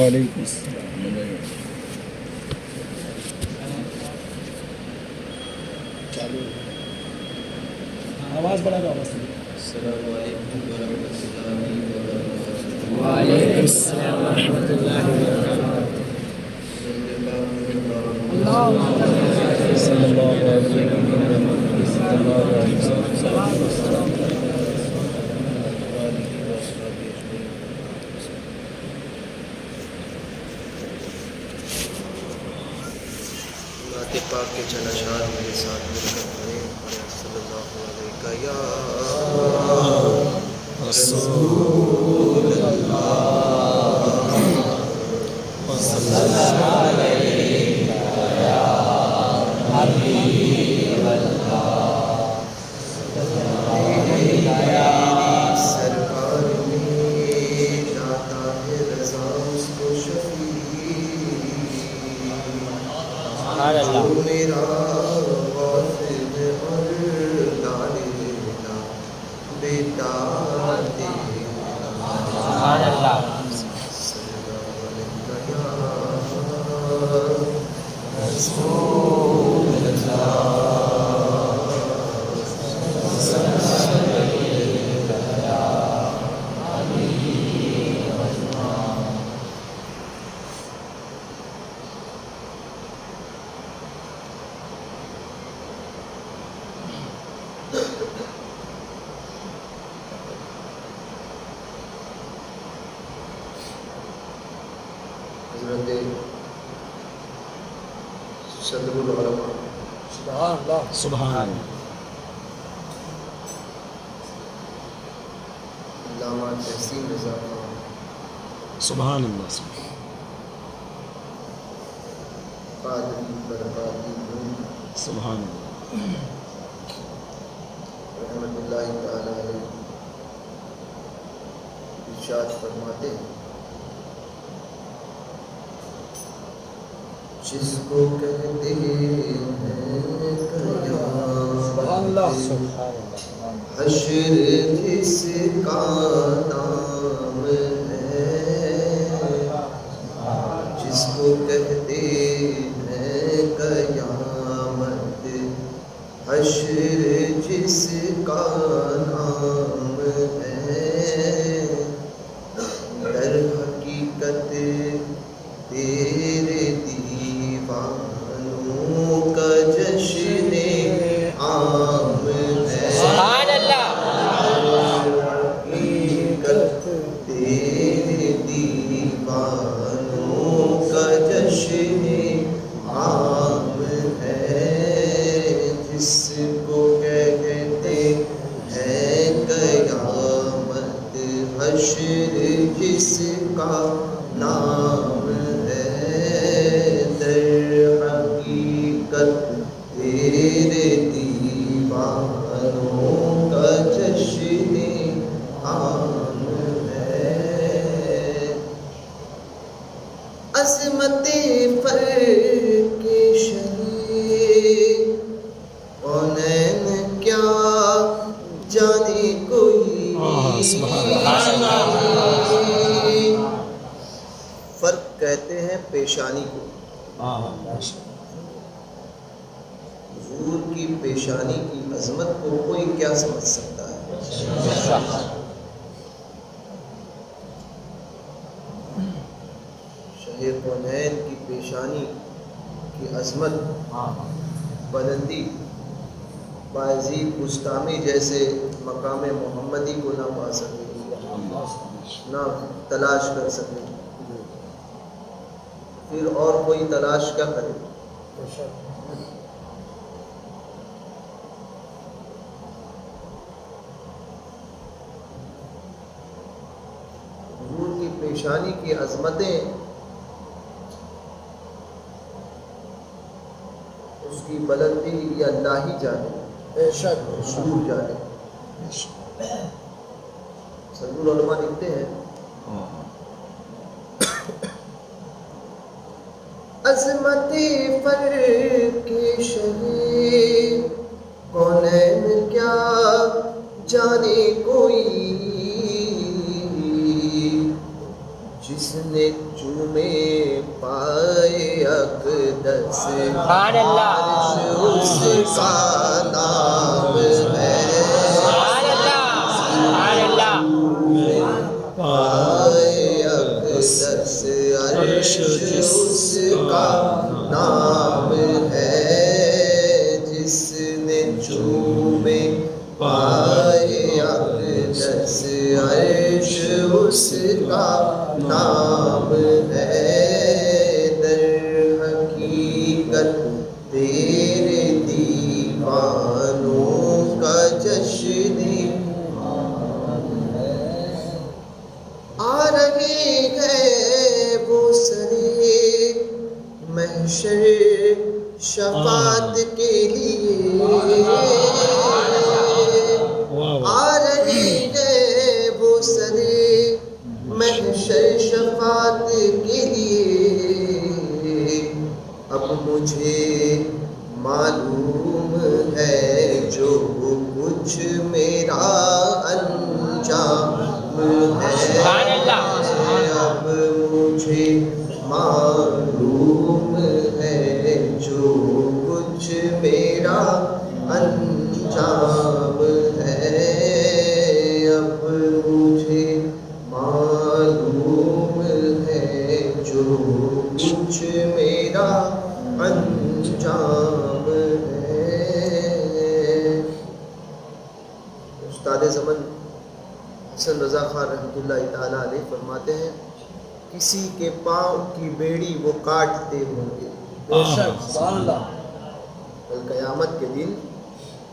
وعلیکم السلام. چالو آواز بڑھا دو. السلام علیکم ورحمۃ اللہ وبرکاتہ. وعلیکم السلام ورحمۃ اللہ وبرکاتہ. صلی اللہ علیہ وسلم. پاک کے چند اشعار میرے ساتھ مل کر پڑھیں. صلی اللہ علیہ یا رسول اللہ صلی اللہ علیہ یا حبیب اللہ. سرکار میں داتا ہے رضا اس کو شفیع. میرا غافل اور لاڈلا بیٹا سبحان اللہ. رسول صدر العلماء سبحان اللہ. سبحان اللہ. علامہ تحسین رضا خان سبحان اللہ. قادری برکاتی سبحان اللہ. رحمۃ اللہ تعالی علیہ ارشاد فرماتے ہیں جس کو کہتے ہیں قیامت حشر جس کا نام ہے. جس کو کہتے ہیں قیامت حشر جس کا نام ہے. در حقیقت تیرے دیوانوں کا جشن عام ہے. سبحان اللہ. حقیقت تیرے دیوانوں کا جشن عام ہے. جس کو کہتے ہیں قیامت حشر جس کا نام ہے. در حقیقت تیرے دیوانوں کا جشن عام ہے. عظمت فرق شریف کونین کیا جانے کوئی. فرق کہتے ہیں پیشانی کو. حضور کی پیشانی کی عظمت کو کوئی کیا سمجھ سکتا ہے. شاہ کونین کی پیشانی کی عظمت بلندی بایزید بستامی جیسے مقام محمدی کو نہ پا سکے نہ تلاش کر سکے پھر اور کوئی تلاش کیا کرے. حضور کی پیشانی کی عظمتیں اس کی بلندی یہ اللہ ہی جانے. بے شک حضور جانے. صدر العلماء لکھتے ہیں عظمت فرق شریف کونین کیا جانے کوئی. جس نے چومے سبحان اللہ اس کا نام ہے سبحان اللہ سبحان اللہ پائے اقدس عرش اس کا نام ہے جس نے چومے پائے اقدس عرش اس کا نام ہے در حقیقت تیرے دیوانوں کا جشن آ رہی ہے وہ سرے محشر شفاعت کے لیے آ رہی ہے وہ سرے محشر شفاعت کے لیے اب مجھے معلوم ہے جو کچھ میرا انجام ہے اب مجھے معلوم ہے جو کچھ میرا انجام ہے اب مجھے معلوم ہے جو کچھ میرا انجام ہے استاد زمن حسن رضا خان رحمۃ اللہ تعالیٰ علیہ فرماتے ہیں کسی کے پاؤں کی بیڑی وہ کاٹتے ہوں گے کل قیامت کے دن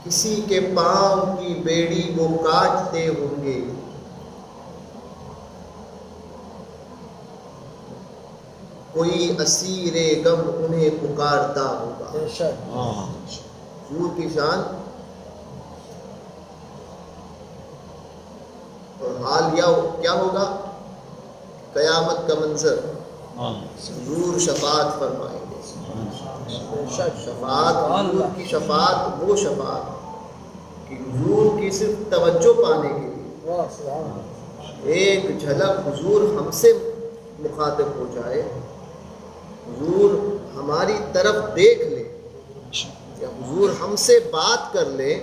کسی کے پاؤں کی بیڑی وہ کاٹتے ہوں گے کوئی اسیر غم انہیں پکارتا ہوگا حضور کی شان اور حال کیا ہوگا قیامت کا منظر حضور شفاعت فرمائیں گے شفاعت حضور کی شفاعت وہ شفاعت کہ حضور کی صرف توجہ پانے کے لیے ایک جھلک حضور ہم سے مخاطب ہو جائے حضور ہماری طرف دیکھ لے یا حضور ہم سے بات کر لے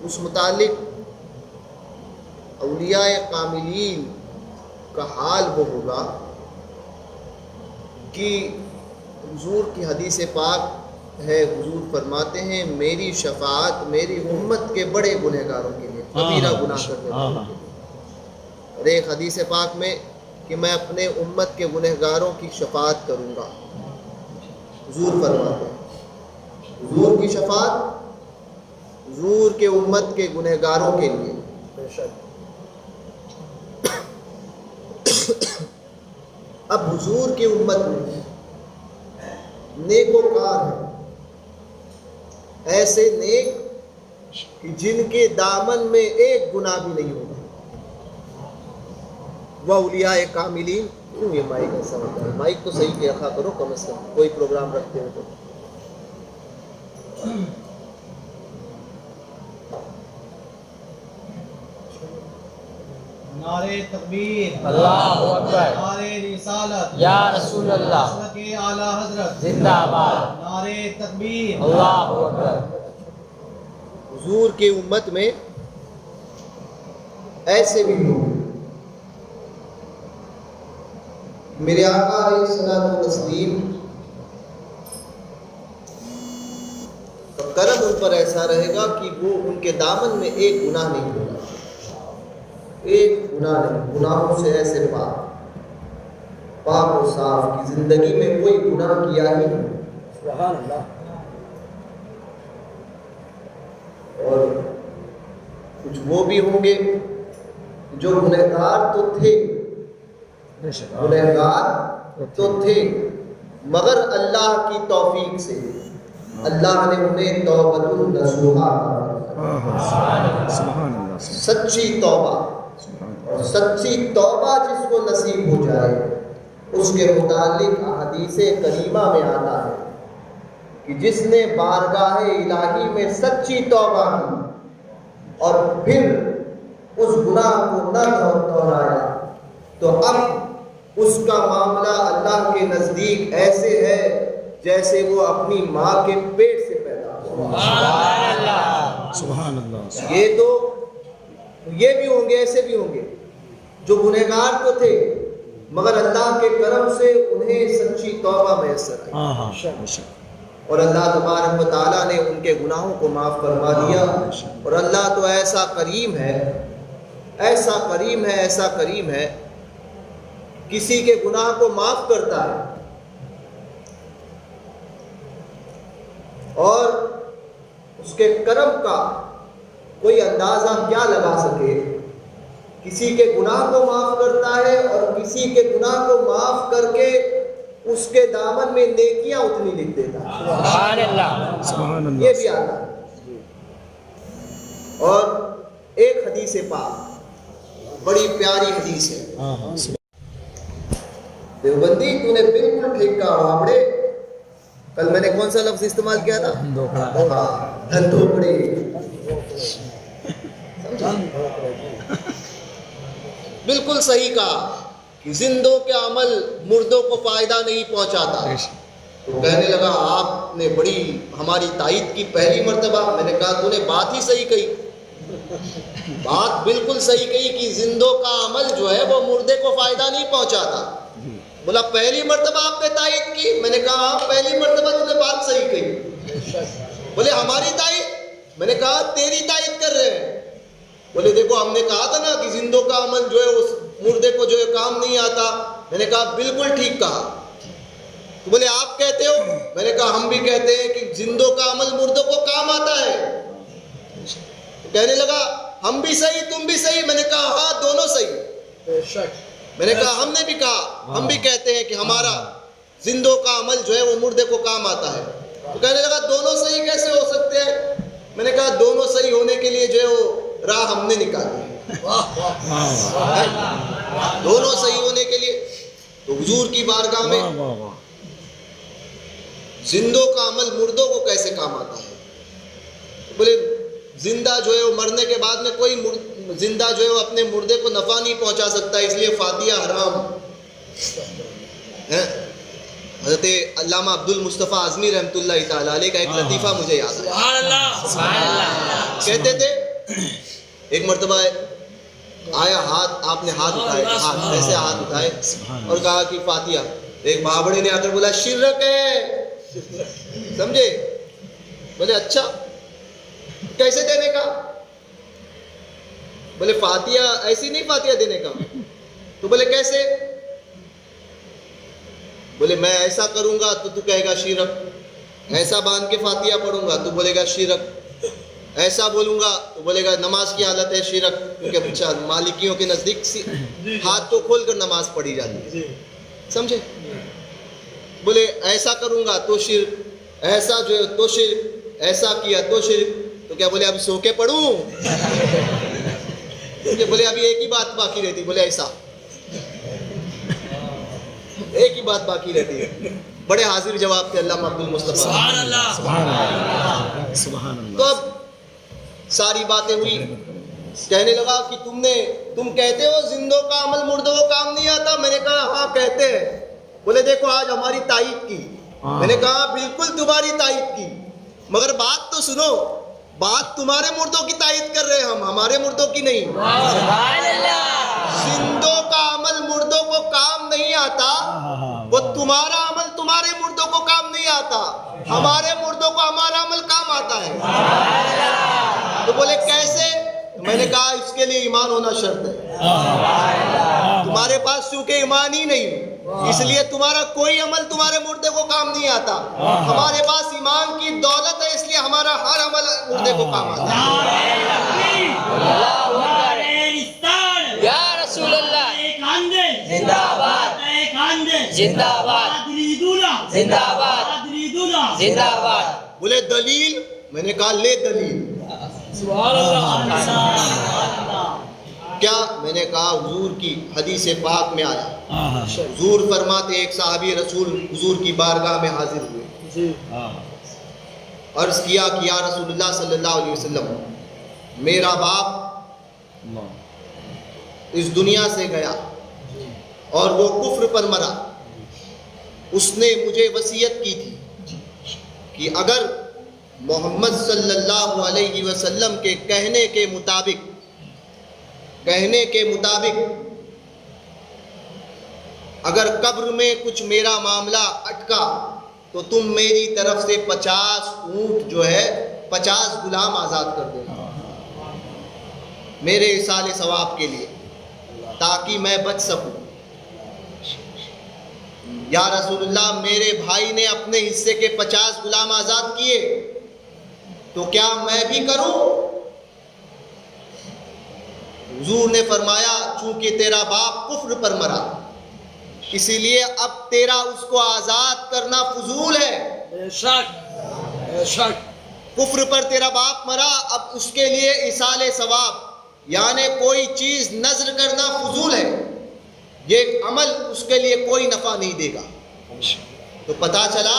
اس متعلق اولیاء کاملین کا حال وہ ہوگا کہ حضور کی حدیث پاک ہے حضور فرماتے ہیں میری شفاعت میری امت کے بڑے گنہگاروں کے لیے کبیرہ گناہ کرنے والوں کے لیے اور ایک حدیث پاک میں کہ میں اپنے امت کے گنہگاروں کی شفاعت کروں گا حضور فرماتے ہیں حضور کی شفاعت حضور کے امت کے گنہگاروں کے لیے اب حضور کی امت میں نیکوکار ہیں ایسے نیک کہ جن کے دامن میں ایک گناہ بھی نہیں ہوگا وہ اولیاء کاملین کیوں یہ مائک ایسا ہوتا ہے مائک تو صحیح کیا رکھا کرو کم از کم کوئی پروگرام رکھتے ہو تو نعرے تکبیر اللہ اکبر نعرے رسالت یا رسول اللہ حضرت اعلی حضرت زندہ آباد نعرے تکبیر اللہ اکبر حضور کی امت میں ایسے بھی لوگ میرے آقا علیہ الصلوۃ والتسلیم کا کرم ان پر ایسا رہے گا کہ وہ ان کے دامن میں ایک گناہ نہیں ہوگا ایک گناہ نہیں گناہوں سے ایسے پاک و صاف کی زندگی میں کوئی گناہ کیا ہی نہیں سبحان اللہ اور کچھ وہ بھی ہوں گے جو گنہگار تو تھے مگر اللہ کی توفیق سے اللہ نے انہیں توبۃ النصوحہ سچی توبہ اور سچی توبہ جس کو نصیب ہو جائے اس کے متعلق حدیث کریمہ میں آتا ہے کہ جس نے بارگاہ الہی میں سچی توبہ کی اور پھر اس گناہ کو نہ دہرایا تو اب اس کا معاملہ اللہ کے نزدیک ایسے ہے جیسے وہ اپنی ماں کے پیٹ سے پیدا ہوا۔ سبحان اللہ۔ یہ بھی ہوں گے، ایسے بھی ہوں گے جو گنہگار تو تھے مگر اللہ کے کرم سے انہیں سچی توبہ میسر آئی، اور اللہ تبارک و تعالیٰ نے ان کے گناہوں کو معاف فرما دیا۔ اور اللہ تو ایسا کریم ہے، ایسا کریم ہے، ایسا کریم ہے، کسی کے گناہ کو معاف کرتا ہے اور اس کے کرم کا کوئی اندازہ کیا لگا سکے۔ کسی کے گناہ کو معاف کرتا ہے اور کسی کے گناہ کو معاف کر کے اس کے دامن میں نیکیاں اتنی لکھ دیتا ہے۔ سبحان اللہ۔ یہ بھی آتا ہے۔ اور ایک حدیث پاک بڑی پیاری حدیث ہے، دیوبندی تو نے بالکل ٹھیک کہا بابڑے۔ کل میں نے کون سا لفظ استعمال کیا تھا؟ دھندوکڑے۔ بالکل صحیح کہا کہ زندوں کے عمل مردوں کو فائدہ نہیں پہنچاتا۔ تو کہنے لگا آپ نے بڑی ہماری تائید کی پہلی مرتبہ۔ میں نے کہا تو نے بات ہی صحیح کہی، بات بالکل صحیح کہی کہ زندوں کا عمل جو ہے وہ مردے کو فائدہ نہیں پہنچاتا۔ بولا پہلی مرتبہ آپ نے تائید کی؟ میں نے کہا ہاں پہلی مرتبہ تو نے بات صحیح کہی۔ بولے ہماری تائید؟ میں نے کہا تیری تائید کر رہے ہیں۔ بولے دیکھو ہم نے کہا تھا نا کہ زندوں کا عمل جو ہے اس مردے کو جو ہے کام نہیں آتا۔ میں نے کہا بالکل ٹھیک کہا۔ تو بولے آپ کہتے ہو؟ میں نے کہا ہم بھی کہتے ہیں کہ زندوں کا عمل مردوں کو کام آتا ہے۔ کہنے لگا ہم بھی صحیح تم بھی صحیح؟ میں نے کہا ہاں دونوں صحیح۔ میں نے کہا ہم نے بھی کہا، ہم بھی کہتے ہیں کہ ہمارا زندوں کا عمل جو ہے وہ مردے کو کام آتا ہے۔ تو کہنے لگا دونوں صحیح کیسے ہو سکتے ہیں؟ میں نے کہا دونوں صحیح ہونے کے لیے جو ہے وہ راہ ہم نے نکالی، دونوں صحیح ہونے کے لیے۔ تو حضور کی بارگاہ میں زندوں کا عمل مردوں کو کیسے کام آتا ہے؟ بولے زندہ جو ہے وہ مرنے کے بعد میں کوئی زندہ جو ہے وہ اپنے مردے کو نفع نہیں پہنچا سکتا، اس لیے فاتحہ حرام ہے۔ حضرت علامہ عبد المصطفیٰ اعظمی رحمۃ اللہ تعالی علیہ کا ایک لطیفہ مجھے یاد ہے۔ کہتے تھے ایک مرتبہ آیا ہاتھ، آپ نے ہاتھ اٹھائے، ایسے ہاتھ اٹھائے اور کہا کہ فاتحہ۔ ایک بابڑے نے آ کر بولا شرک ہے، سمجھے؟ بولے اچھا کیسے دینے کا؟ بولے فاتحہ ایسی نہیں فاتحہ دینے کا۔ تو بولے کیسے؟ بولے میں ایسا کروں گا تو کہے گا شرک، ایسا باندھ کے فاتحہ پڑھوں گا تو بولے گا شرک، ایسا بولوں گا تو بولے گا نماز کی حالت ہے شرک، کیونکہ مالکیوں کے نزدیک ہاتھ کو کھول کر نماز پڑھی جاتی ہے، سمجھے؟ بولے ایسا کروں گا تو شرک، ایسا جو ہے تو شرک، ایسا کیا تو شرک۔ تو کیا بولے اب سو کے پڑھوں؟ بولے ابھی ایک ہی بات باقی رہتی۔ بولے ایسا ایک ہی بات باقی رہتی ہے۔ بڑے حاضر جواب تھے علامہ عبد المصطفیٰ۔ سبحان اللہ، سبحان اللہ۔ تو اب ساری باتیں ہوئی، کہنے لگا کہ تم کہتے ہو زندوں کا عمل مردوں کو کام نہیں آتا؟ میں نے کہا ہاں کہتے ہیں۔ بولے دیکھو آج ہماری تائید کی۔ میں نے کہا بالکل تمہاری تائید کی، مگر بات تو سنو، بات تمہارے مردوں کی تائید کر رہے ہیں ہم، ہمارے مردوں کی نہیں۔ زندوں کا عمل مردوں کو کام نہیں آتا، وہ تمہارا عمل تمہارے مردوں کو کام نہیں آتا، ہمارے مردوں کو ہمارا عمل کام آتا ہے۔ تو بولے کیسے؟ میں نے کہا اس کے لیے ایمان ہونا شرط ہے، تمہارے پاس چونکہ ایمان ہی نہیں، اس لیے تمہارا کوئی عمل تمہارے مردے کو کام نہیں آتا۔ ہمارے پاس ایمان کی دولت ہے، اس لیے ہمارا ہر عمل مردے کو کام آتا ہے۔ یا رسول اللہ زندہ آباد، زندہ آباد، زندہ آباد، زندہ آباد۔ بولے دلیل؟ میں نے کہا لے دلیل۔ کیا؟ میں نے کہا حضور کی حدیث پاک میں آیا، حضور فرماتے ایک صحابی رسول حضور کی بارگاہ میں حاضر ہوئے، عرض کیا کہ یا رسول اللہ صلی اللہ علیہ وسلم، میرا باپ اس دنیا سے گیا اور وہ کفر پر مرا، اس نے مجھے وصیت کی تھی کہ اگر محمد صلی اللہ علیہ وسلم کے کہنے کے مطابق اگر قبر میں کچھ میرا معاملہ اٹکا تو تم میری طرف سے 50 اونٹ جو ہے 50 غلام آزاد کر دینا میرے ایصال ثواب کے لیے، تاکہ میں بچ سکوں۔ یا رسول اللہ، میرے بھائی نے اپنے حصے کے 50 غلام آزاد کیے تو کیا میں بھی کروں؟ حضور نے فرمایا چونکہ تیرا باپ کفر پر مرا اسی لیے اب تیرا اس کو آزاد کرنا فضول ہے۔ بے شک بے شک کفر پر تیرا باپ مرا، اب اس کے لیے ایصال ثواب یعنی کوئی چیز نذر کرنا فضول ہے، یہ عمل اس کے لیے کوئی نفع نہیں دے گا۔ تو پتہ چلا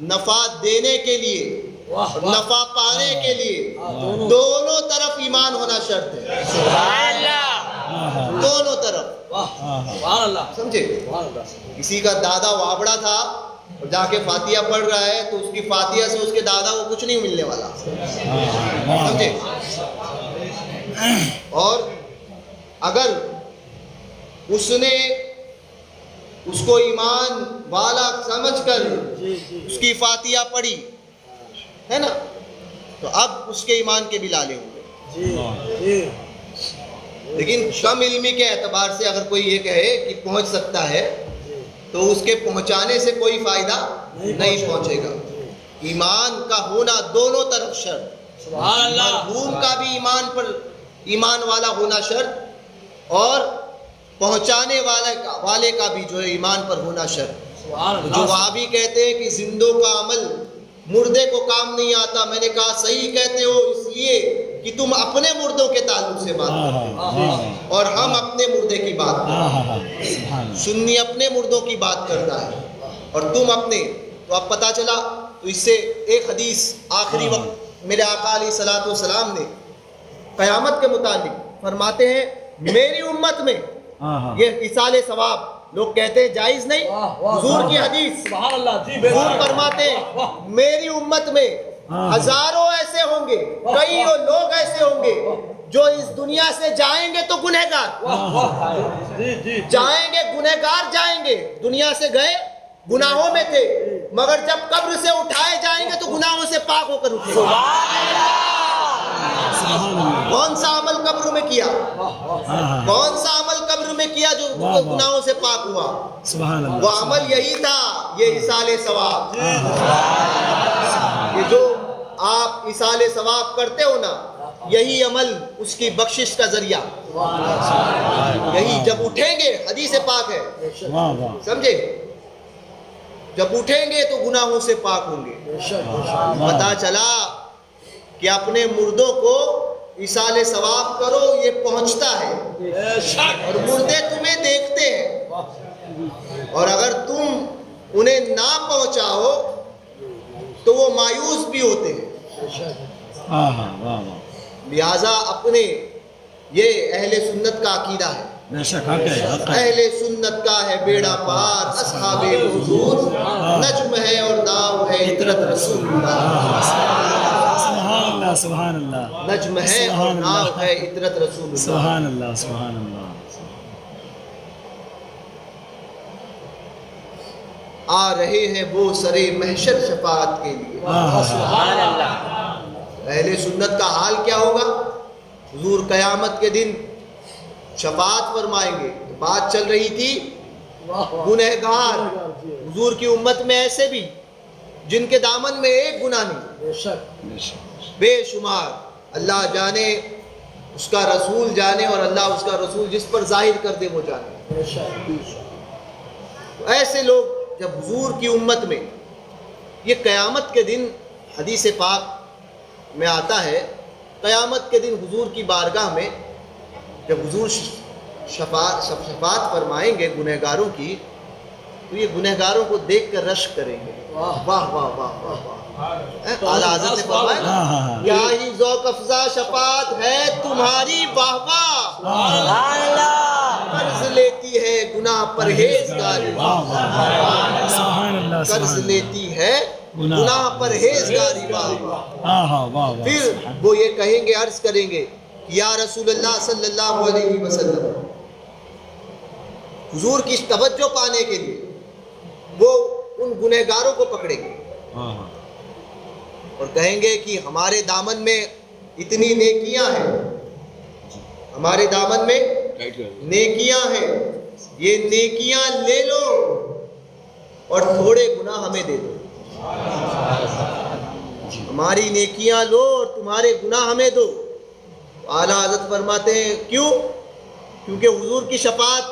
نفع دینے کے لیے اور نفع پانے کے لیے دونوں طرف ایمان ہونا شرط ہے، دونوں طرف، سبحان اللہ، سمجھے؟ سبحان اللہ۔ کسی کا دادا وابڑا تھا اور جا کے فاتحہ پڑھ رہا ہے تو اس کی فاتحہ سے اس کے دادا کو کچھ نہیں ملنے والا، سمجھے؟ اور اگر اس نے اس کو ایمان والا سمجھ کر اس کی فاتحہ پڑھی ہے نا، تو اب اس کے ایمان کے بھی لالے ہوں گے۔ لیکن کم علمی کے اعتبار سے اگر کوئی یہ کہے کہ پہنچ سکتا ہے تو اس کے پہنچانے سے کوئی فائدہ نہیں پہنچے گا۔ ایمان کا ہونا دونوں طرف شرط، سبحان اللہ، مرحوم کا بھی ایمان والا ہونا شرط اور پہنچانے والے کا بھی جو ہے ایمان پر ہونا شرط۔ سبحان جو اللہ، وہابی کہتے ہیں کہ زندوں کا عمل مردے کو کام نہیں آتا، میں نے کہا صحیح کہتے ہو، اس لیے کہ تم اپنے مردوں کے تعلق سے بات کرو اور ہم اپنے مردے کی بات کریں۔ سنی اپنے مردوں کی بات کرتا ہے اور تم اپنے، تو اب پتہ چلا۔ تو اس سے ایک حدیث آخری وقت میرے آقا علیہ الصلوۃ والسلام نے قیامت کے متعلق فرماتے ہیں میری امت میں یہ ایصال ثواب لوگ کہتے ہیں جائز نہیں، حضور کی حدیث، سبحان اللہ، جی بے حضور فرماتے ہیں میری امت میں ہزاروں ایسے ہوں گے، کئی لوگ ایسے ہوں گے جو اس دنیا سے جائیں گے تو گنہگار جائیں گے، گنہگار جائیں گے، دنیا سے گئے گناہوں میں تھے مگر جب قبر سے اٹھائے جائیں گے تو گناہوں سے پاک ہو کر اٹھیں گے۔ کون سا عمل قبر میں کیا، کون سا عمل قبر میں کیا جو گناہوں سے پاک ہوا؟ وہ عمل یہی تھا، یہ ایصال ثواب۔ یہ جو آپ ایصال ثواب کرتے ہو نا، یہی عمل اس کی بخشش کا ذریعہ، یہی جب اٹھیں گے، حدیث پاک ہے، سمجھے؟ جب اٹھیں گے تو گناہوں سے پاک ہوں گے۔ پتہ چلا کہ اپنے مردوں کو ایصال ثواب کرو، یہ پہنچتا ہے، اور مردے تمہیں دیکھتے ہیں، اور اگر تم انہیں نہ پہنچاؤ تو وہ مایوس بھی ہوتے ہیں۔ لہذا اپنے، یہ اہل سنت کا عقیدہ ہے، اہل سنت کا ہے بیڑا پار، اصحاب حضور نجم ہے اور ناؤ ہے عطرت رسول اللہ، سبحان اللہ، نجم ہے اور ناؤ ہے عطرت رسول اللہ۔ سبحان اللہ، سبحان اللہ۔ آ رہے ہیں وہ سرے محشر شفاعت کے لیے۔ سبحان اللہ، اہل سنت کا حال کیا ہوگا؟ حضور قیامت کے دن شفاعت فرمائیں گے۔ بات چل رہی تھی گنہگار، حضور کی امت میں ایسے بھی جن کے دامن میں ایک گناہ نہیں، بے شمار، اللہ جانے، اس کا رسول جانے، اور اللہ اس کا رسول جس پر ظاہر کر دے وہ جانے۔ ایسے لوگ جب حضور کی امت میں، یہ قیامت کے دن حدیث پاک میں آتا ہے، قیامت کے دن حضور کی بارگاہ میں جب حضور شفاعت فرمائیں گے گنہگاروں کی، تو یہ گنہگاروں کو دیکھ کر رشک کریں گے، واہ واہ واہ واہ واہ۔ اعلیٰ حضرت نے فرمایا کیا ہی ذوق افزا شفاعت ہے تمہاری، واہ واہ، قرض لیتی ہے گناہ پرہیزگاری، قرض لیتی ہے گناہ پرہیزگاری واہ واہ واہ پھر وہ یہ کہیں گے، عرض کریں گے یا رسول اللہ صلی اللہ علیہ وسلم، حضور کی توجہ پانے کے لیے وہ ان گنہگاروں کو پکڑیں گے اور کہیں گے کہ ہمارے دامن میں اتنی نیکیاں ہیں، ہمارے دامن میں نیکیاں ہیں، یہ نیکیاں لے لو اور تھوڑے گناہ ہمیں دے دو، ہماری نیکیاں لو اور تمہارے گناہ ہمیں دو۔ اعلیٰ حضرت فرماتے ہیں کیوں؟ کیونکہ حضور کی شفاعت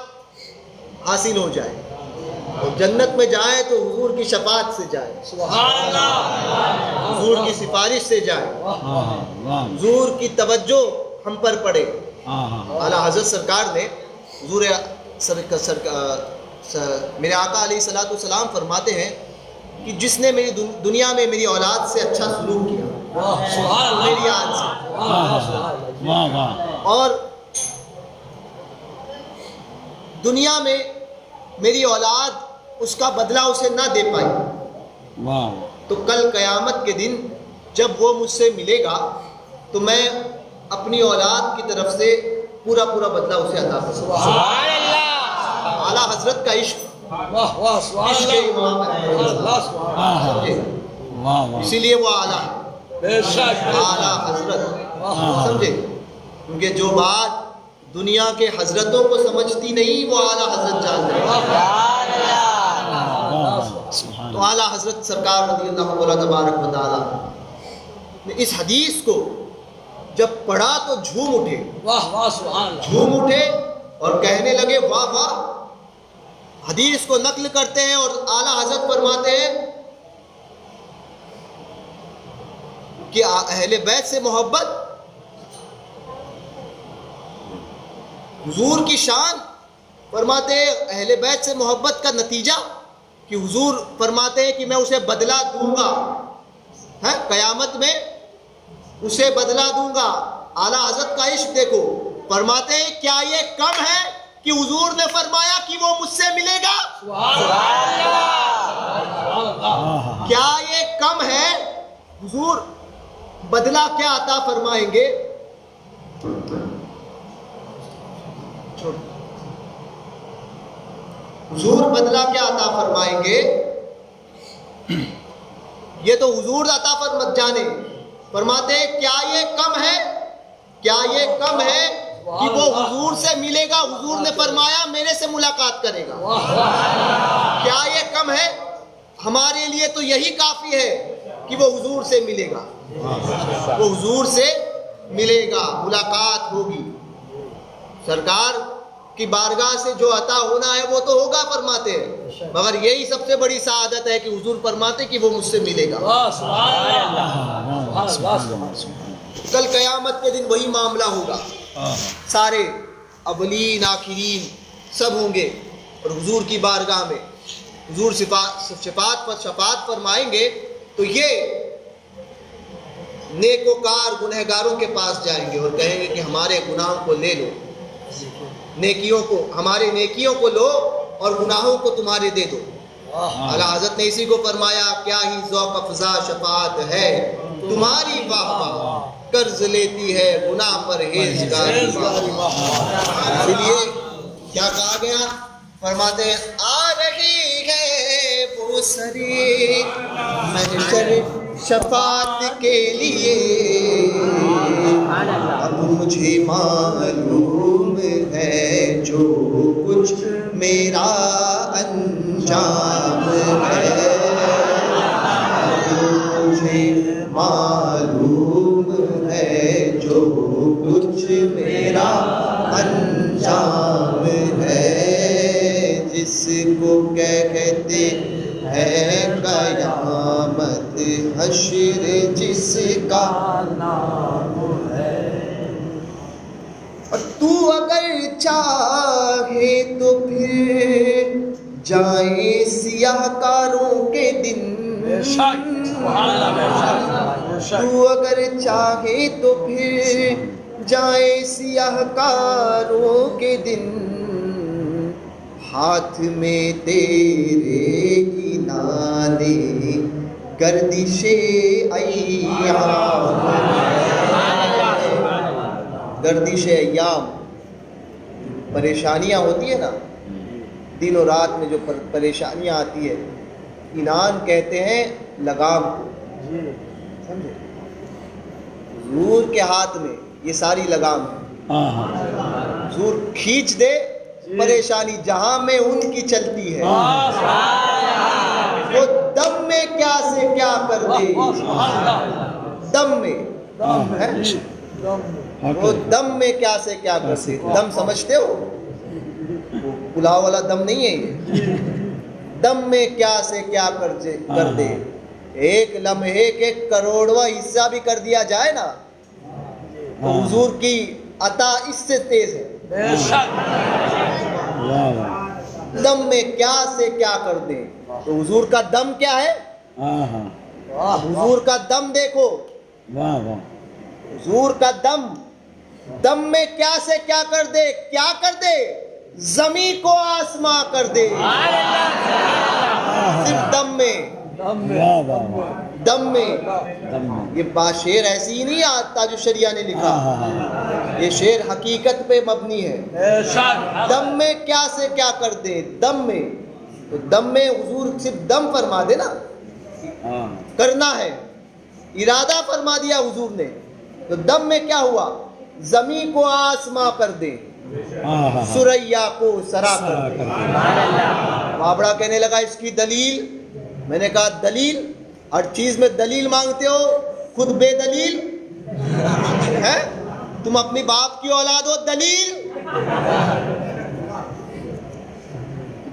حاصل ہو جائے اور جنت میں جائے تو حضور کی شفاعت سے جائے، حضور کی سفارش سے جائے، حضور کی توجہ ہم پر پڑے۔ اعلیٰ حضرت سرکار نے حضور میرے آقا علیہ الصلوۃ والسلام فرماتے ہیں کہ جس نے میری دنیا میں میری اولاد سے اچھا سلوک کیا میری آج سے، اور دنیا میں میری اولاد اس کا بدلہ اسے نہ دے پائی، تو کل قیامت کے دن جب وہ مجھ سے ملے گا تو میں اپنی اولاد کی طرف سے پورا بدلہ اسے عطا کروں گا۔ اعلیٰ حضرت کا عشق، عشق امام اسی لیے وہ اعلیٰ حضرت، سمجھے؟ کیونکہ جو بات دنیا کے حضرتوں کو سمجھتی نہیں وہ اعلیٰ حضرت جانتے ہیں۔ تو اعلیٰ حضرت سرکار رضی اللہ تبارک و تعالیٰ نے اس حدیث کو جب پڑھا تو جھوم اٹھے اور کہنے لگے واہ واہ، حدیث کو نقل کرتے ہیں اور اعلیٰ حضرت فرماتے ہیں کہ اہل بیت سے محبت، حضور کی شان، فرماتے ہیں اہل بیت سے محبت کا نتیجہ کہ حضور فرماتے ہیں کہ میں اسے بدلہ دوں گا، قیامت میں اسے بدلہ دوں گا۔ اعلیٰ حضرت کا عشق دیکھو، فرماتے ہیں کیا یہ کم ہے کہ حضور نے فرمایا کہ وہ مجھ سے ملے گا؟ کیا یہ کم ہے؟ حضور بدلہ کیا عطا فرمائیں گے؟ حضور بدلہ کیا عطا فرمائیں گے؟ یہ تو حضور عطا فرمت جانے۔ فرماتے ہیں کیا یہ کم ہے، کیا یہ کم ہے کہ وہ حضور سے ملے گا؟ حضور نے فرمایا میرے سے ملاقات کرے گا۔ کیا یہ کم ہے؟ ہمارے لیے تو یہی کافی ہے کہ وہ حضور سے ملے گا، وہ حضور سے ملے گا، ملاقات ہوگی، سرکار کی بارگاہ سے جو عطا ہونا ہے وہ تو ہوگا فرماتے ہیں، مگر یہی سب سے بڑی سعادت ہے کہ حضور فرماتے کہ وہ مجھ سے ملے گا۔ کل قیامت کے دن وہی معاملہ ہوگا، سارے اولین آخرین سب ہوں گے اور حضور کی بارگاہ میں حضور شفاعت پر شفاعت فرمائیں گے، تو یہ نیکوکار گنہگاروں کے پاس جائیں گے اور کہیں گے کہ ہمارے گناہوں کو لے لو، نیکیوں کو، ہمارے نیکیوں کو لو اور گناہوں کو تمہارے دے دو۔ اعلیٰ حضرت نے اسی کو فرمایا کیا ہی ذوق افزا شفاعت ہے تمہاری، واہ واہ قرض لیتی ہے گناہ پرہیزگاری۔ اس لیے کیا کہا گیا؟ فرماتے ہیں آ رہی ہے وہ سری محشر شفاعت کے لیے، اب مجھے معلوم ہے جو کچھ میرا انجام ہے، مجھے معلوم ہے جو کچھ میرا انجام ہے، جس کو کہتے ہیں قیامت حشر جس کا نام ہے، اور تو اگر چاہے تو پھر جائیں سیاہ کاروں کے دن، تو اگر چاہے تو پھر جائیں سیاہ کاروں کے دن، ہاتھ میں تیرے ہی نالے گردش ایام، گردش ایام، پریشانیاں ہوتی ہیں نا دن و رات میں، جو پریشانیاں آتی ہے، انعام کہتے ہیں لگام کو، سمجھے؟ حضور کے ہاتھ میں یہ ساری لگام ہے، حضور کھینچ دے پریشانی جہاں میں ان کی چلتی ہے، وہ دم میں کیا سے کیا کر دے، دم میں وہ دم میں کیا سے کیا کر دے۔ دم سمجھتے ہو؟ پلاؤ والا دم نہیں ہے یہ، دم میں کیا سے کیا کر دے، ایک لمحے کے کروڑواں حصہ بھی کر دیا جائے نا تو حضور کی عطا اس سے تیز ہے۔ دم میں کیا سے کیا کر دے، تو حضور کا دم کیا ہے؟ حضور کا دم دیکھو، حضور کا دم، دم میں کیا سے کیا کر دے، کیا کر دے؟ زمین کو آسماں کر دے، صرف دم میں، دم میں۔ یہ شعر ایسی ہی نہیں تاج الشریعہ نے لکھا، یہ شعر حقیقت پہ مبنی ہے۔ دم میں کیا سے کیا کر دے، دم میں، تو دم میں حضور صرف دم فرما دے نا، کرنا ہے، ارادہ فرما دیا حضور نے، تو دم میں کیا ہوا؟ زمین کو آسماں کر دے، سریا کو سرا کر دے۔ بابڑا کہنے لگا اس کی دلیل، میں نے کہا دلیل؟ ہر چیز میں دلیل مانگتے ہو، خود بے دلیل ہے؟ تم اپنی باپ کی اولاد ہو، دلیل؟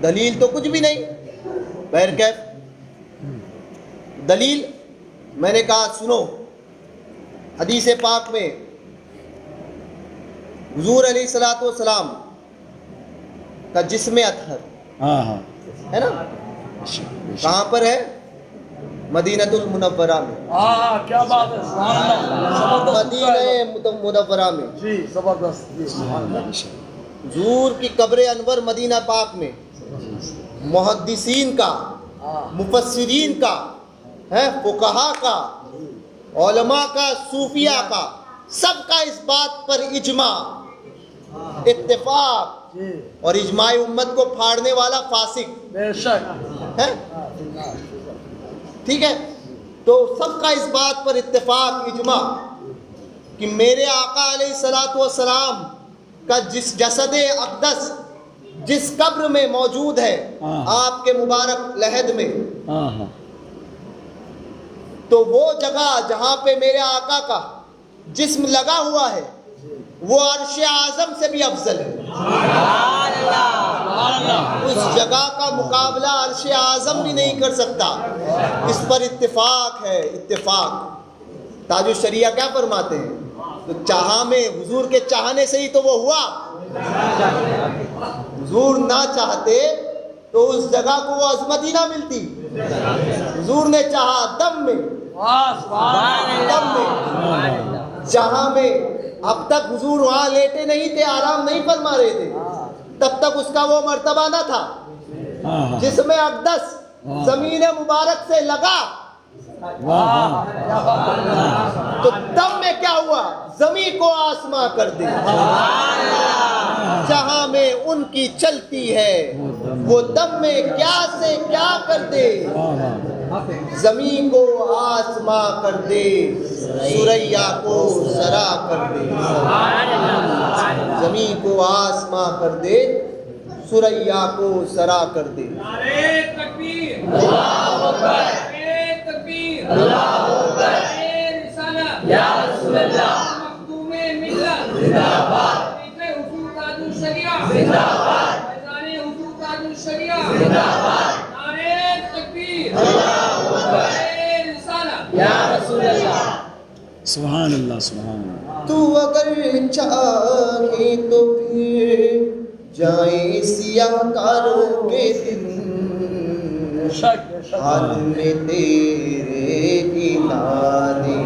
دلیل تو کچھ بھی نہیں، بہرکیف دلیل؟ میں نے کہا سنو، حدیث پاک میں حضور علیہ الصلوۃ والسلام کا جسم اطہر ہے نا، کہاں پر ہے؟ مدینۃ المنورہ میں، کیا بات ہے، سبحان اللہ، مدینہ منورہ میں، جی زبردست، حضور کی قبر انور مدینہ پاک میں، محدثین کا، مفسرین کا، فقہا کا، علماء کا، صوفیاء کا، سب کا اس بات پر اجماع، اتفاق، اور اجماع امت کو پھاڑنے والا فاسق بے شک ہے، ٹھیک ہے؟ تو سب کا اس بات پر اتفاق، اجماع، کہ میرے آقا علیہ الصلوۃ والسلام کا جس جسد اقدس جس قبر میں موجود ہے آپ کے مبارک لحد میں، تو وہ جگہ جہاں پہ میرے آقا کا جسم لگا ہوا ہے وہ عرش اعظم سے بھی افضل ہے۔ اس جگہ کا مقابلہ عرش اعظم بھی نہیں کر سکتا، اس پر اتفاق ہے، اتفاق۔ تاج الشریعہ کیا فرماتے ہیں؟ تو چاہا میں، حضور کے چاہنے سے ہی تو وہ ہوا، حضور نہ چاہتے تو اس جگہ کو وہ عظمت ہی نہ ملتی۔ حضور نے چاہا دم میں، دم میں، جہاں میں اب تک حضور وہاں لیٹے نہیں تھے، آرام نہیں فرما رہے تھے، تب تک اس کا وہ مرتبہ نہ تھا جس میں اقدس زمین مبارک سے لگا، تو دم میں کیا ہوا؟ زمین کو آسماں کر دے، جہاں میں ان کی چلتی ہے وہ دم میں کیا سے کیا کر دے، زمین کو آسماں کر دے، سریا کو سرا کر دے، زمین کو آسماں کر دے، سریا کو سرا کر دے۔ نعرے تکبیر، اللہ اکبر، نعرے تکبیر، اللہ اکبر، نعرے رسالت، یا رسول اللہ، مخدوم ملت، زندہ باد، حضور تاج الشریعہ، زندہ باد، فیضان حضور تاج الشریعہ، زندہ باد، نعرے تکبیر، اللہ اکبر، نعرے رسالت، یا رسول اللہ۔ سبحان اللہ، سبحان اللہ۔ تو اگر چاہے تو پھر جائیں سیاہ کاروں کے دن، حال میں تیرے انانے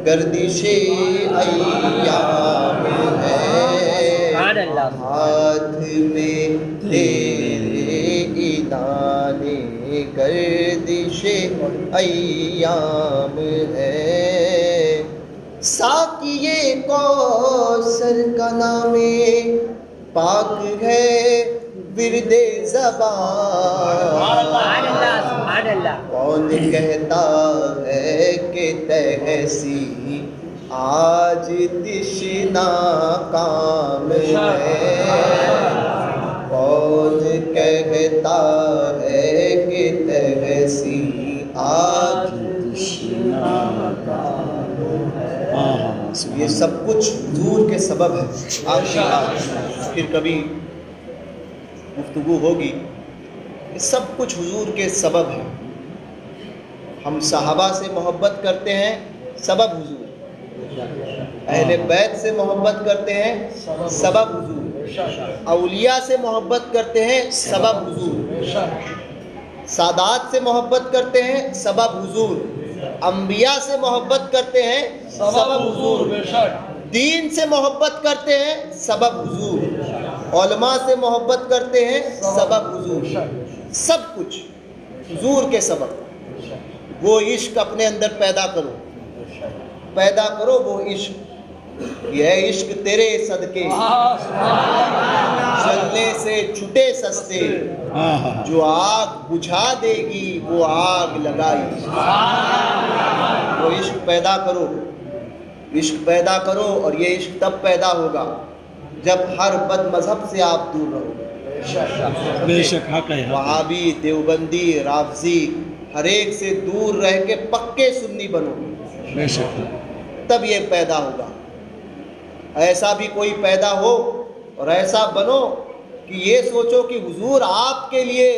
گردش ایام ہے، ہاتھ میں تیرے انانے گردش ایام ہے، ساقیے کوثر کا نام پاک ہے ورد زبان، کون کہتا ہے کہ تحسی آج تشنا کام ہے، کون کہتا ہے کہ تحسی آج تشنا کام ہے۔ یہ سب کچھ حضور کے سبب ہے۔ آج پھر کبھی گفتگو ہوگی، یہ سب کچھ حضور کے سبب ہے۔ ہم صحابہ سے محبت کرتے ہیں، سبب حضور۔ اہل بیت سے محبت کرتے ہیں، سبب حضور۔ اولیاء سے محبت کرتے ہیں، سبب حضور۔ سادات سے محبت کرتے ہیں، سبب حضور۔ انبیاء سے محبت کرتے ہیں، سبب حضور۔ دین سے محبت کرتے ہیں، سبب حضور۔ علماء سے محبت کرتے ہیں، سبب حضور۔ سب کچھ حضور کے سبب۔ وہ عشق اپنے اندر پیدا کرو، پیدا کرو وہ عشق۔ یہ عشق تیرے صدقے جلنے سے چھٹے سستے، جو آگ بجھا دے گی وہ آگ لگائی۔ وہ عشق پیدا کرو، عشق پیدا کرو، اور یہ عشق تب پیدا ہوگا جب ہر بد مذہب سے آپ دور رہو گے۔ بے شک حق ہے۔ وہابی، دیوبندی، رافضی، ہر ایک سے دور رہ کے پکے سنی بنو گے، بے شک۔ تب یہ پیدا ہوگا۔ ایسا بھی کوئی پیدا ہو اور ایسا بنو کہ یہ سوچو کہ حضور آپ کے لیے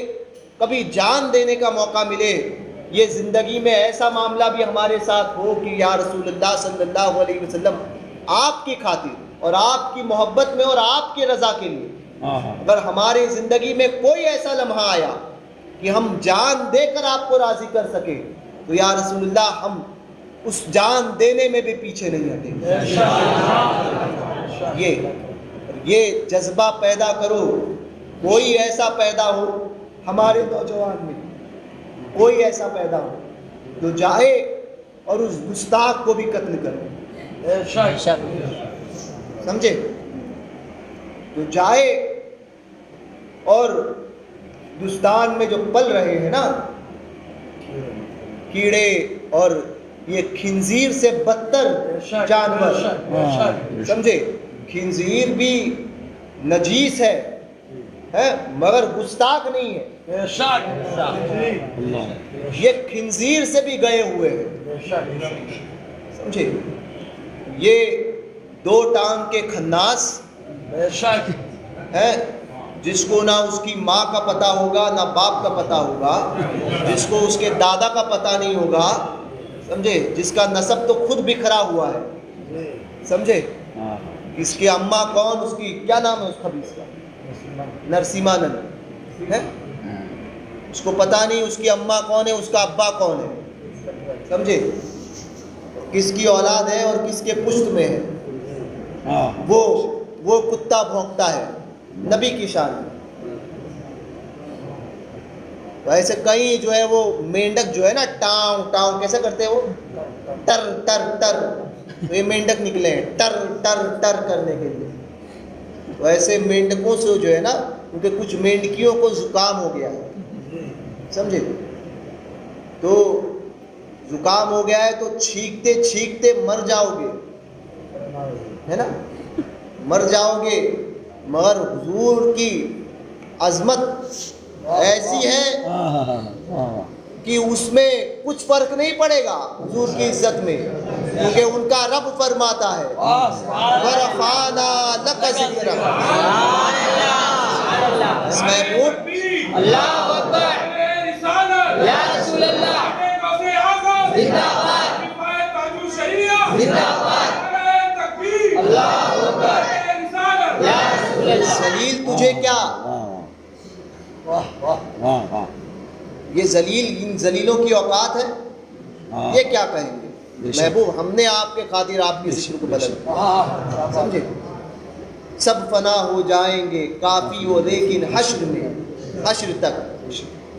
کبھی جان دینے کا موقع ملے، یہ زندگی میں ایسا معاملہ بھی ہمارے ساتھ ہو کہ یا رسول اللہ صلی اللہ علیہ وسلم آپ کی خاطر اور آپ کی محبت میں اور آپ کی رضا کے لیے اگر ہماری زندگی میں کوئی ایسا لمحہ آیا کہ ہم جان دے کر آپ کو راضی کر سکے، تو یا رسول اللہ ہم اس جان دینے میں بھی پیچھے نہیں ہٹیں گے۔ یہ جذبہ پیدا کرو۔ کوئی ایسا پیدا ہو ہمارے نوجوان میں، کوئی ایسا پیدا ہو جو جائے اور اس گستاخ کو بھی قتل کرے، سمجھے؟ جو جائے اور ہندوستان میں جو پل رہے ہیں نا کیڑے اور یہ خنزیر سے بدتر جانور، سمجھے؟ خنزیر بھی نجیس ہے مگر گستاخ نہیں ہے۔ یہ خنزیر سے بھی گئے ہوئے ہیں، سمجھے؟ یہ دو ٹانگ کے خناس ہے، جس کو نہ اس کی ماں کا پتہ ہوگا نہ باپ کا پتہ ہوگا، جس کو اس کے دادا کا پتہ نہیں ہوگا، سمجھے؟ جس کا نسب تو خود بکھرا ہوا ہے، سمجھے؟ اس کی اماں کون، اس کی کیا نام ہے اس خبیث کا، نرسیمانند ہے، اس کو پتہ نہیں اس کی اماں کون ہے، اس کا ابا کون ہے، سمجھے؟ کس کی اولاد ہے اور کس کے پشت میں ہے، وہ کتا بھونکتا ہے نبی کی شان میں۔ تو ایسے کئی جو ہے وہ مینڈک جو ہے نا ٹاؤں ٹاؤں کیسے کرتے ہیں وہ ٹر ٹر ٹر، تو یہ مینڈک نکلے ہیں ٹر ٹر ٹر کرنے کے لیے۔ تو ایسے مینڈکوں سے جو ہے نا، کیونکہ کچھ مینڈکیوں کو زکام ہو گیا ہے، سمجھے؟ تو زکام ہو گیا ہے تو چھینکتے چھینکتے مر جاؤ گے، ہے نا، مر جاؤ گے، مگر حضور کی عظمت ایسی ہے کہ اس میں کچھ فرق نہیں پڑے گا حضور کی عزت میں، کیونکہ ان کا رب فرماتا ہے وَرَفَعْنَا لَكَ ذِكْرَكَ۔ اس محبوب اللہ اکبر، یا رسول اللہ زندہ باد، زندہ باد، اللہ اکبر، یا رسول اللہ۔ ذلیل تجھے کیا، یہ ذلیل ان ذلیلوں کی اوقات ہے، یہ کیا کہیں گے؟ محبوب ہم نے آپ کے خاطر آپ کی ذکر کو بدل دیا، سمجھے؟ سب فنا ہو جائیں گے کافی ہو لیکن حشر میں، حشر تک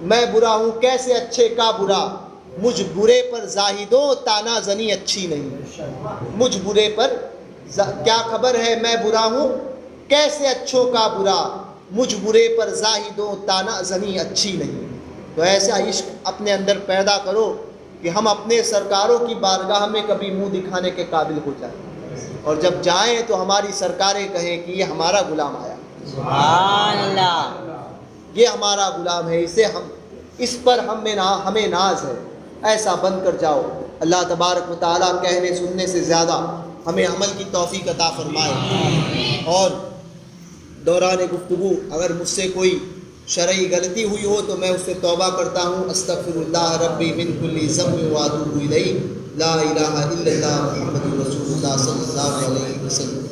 میں برا ہوں کیسے اچھے کا برا، مجھ برے پر زاہدوں تانا زنی اچھی نہیں، مجھ برے پر کیا خبر ہے میں برا ہوں کیسے اچھوں کا برا، مجھ برے پر زاہدوں تانا زنی اچھی نہیں۔ تو ایسا عشق اپنے اندر پیدا کرو کہ ہم اپنے سرکاروں کی بارگاہ میں کبھی منہ دکھانے کے قابل ہو جائیں، اور جب جائیں تو ہماری سرکاریں کہیں کہ یہ ہمارا غلام آیا، سبحان اللہ، یہ ہمارا غلام ہے، اس پر ہمیں ناز ہے۔ ایسا بن کر جاؤ۔ اللہ تبارک و تعالیٰ کہنے سننے سے زیادہ ہمیں عمل کی توفیق عطا فرمائے۔ اور دوران گفتگو اگر مجھ سے کوئی شرعی غلطی ہوئی ہو تو میں اس سے توبہ کرتا ہوں۔ استغفر اللہ ربی من کل ذنب واتوب الیہ، لا الہ الا اللہ محمد رسول اللہ صلی اللہ علیہ وسلم۔